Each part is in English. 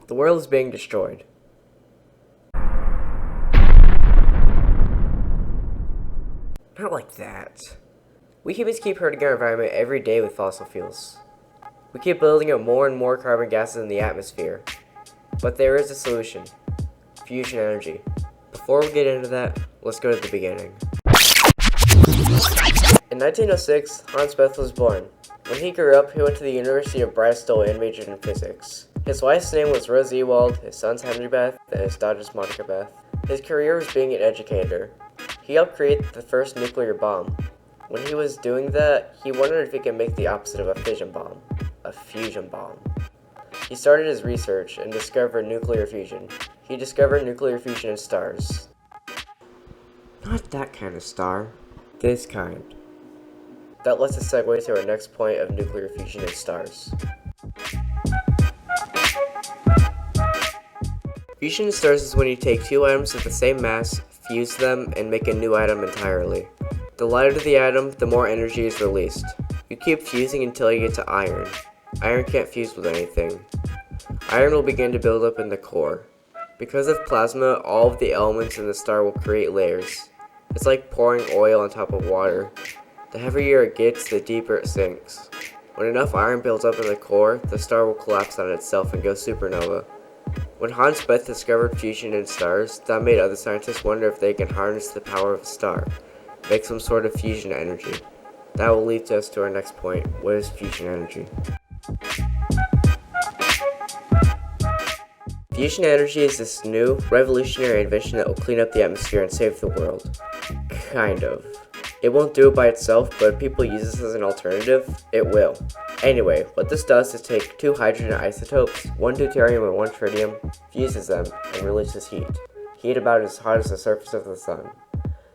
The world is being destroyed. Not like that. We humans keep hurting our environment every day with fossil fuels. We keep building up more and more carbon gases in the atmosphere. But there is a solution. Fusion energy. Before we get into that, let's go to the beginning. In 1906, Hans Bethe was born. When he grew up, he went to the University of Bristol and majored in physics. His wife's name was Rose Ewald, his son's Henry Bethe, and his daughter's Monica Bethe. His career was being an educator. He helped create the first nuclear bomb. When he was doing that, he wondered if he could make the opposite of a fission bomb, a fusion bomb. He started his research and discovered nuclear fusion. He discovered nuclear fusion in stars. Not that kind of star. This kind. That lets us segue to our next point of nuclear fusion in stars. Fusion in stars is when you take two atoms of the same mass, fuse them, and make a new atom entirely. The lighter the atom, the more energy is released. You keep fusing until you get to iron. Iron can't fuse with anything. Iron will begin to build up in the core. Because of plasma, all of the elements in the star will create layers. It's like pouring oil on top of water. The heavier it gets, the deeper it sinks. When enough iron builds up in the core, the star will collapse on itself and go supernova. When Hans Bethe discovered fusion in stars, that made other scientists wonder if they can harness the power of a star, make some sort of fusion energy. That will lead us to our next point. What is fusion energy? Fusion energy is this new, revolutionary invention that will clean up the atmosphere and save the world. Kind of. It won't do it by itself, but if people use this as an alternative, it will. Anyway, what this does is take two hydrogen isotopes, one deuterium and one tritium, fuses them, and releases heat. Heat about as hot as the surface of the sun.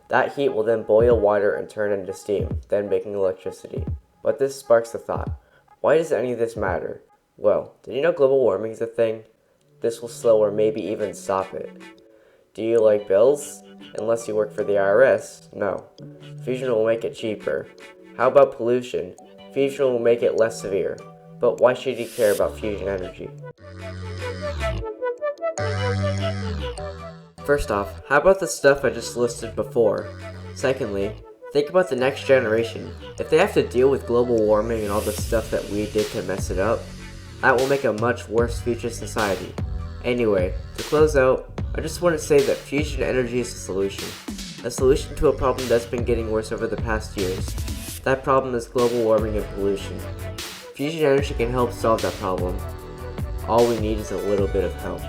That heat will then boil water and turn into steam, then making electricity. But this sparks the thought, why does any of this matter? Well, did you know global warming is a thing? This will slow or maybe even stop it. Do you like bills? Unless you work for the IRS, no. Fusion will make it cheaper. How about pollution? Fusion will make it less severe. But why should you care about fusion energy? First off, how about the stuff I just listed before? Secondly, think about the next generation. If they have to deal with global warming and all the stuff that we did to mess it up, that will make a much worse future society. Anyway, to close out, I just want to say that fusion energy is a solution to a problem that's been getting worse over the past years. That problem is global warming and pollution. Fusion energy can help solve that problem. All we need is a little bit of help.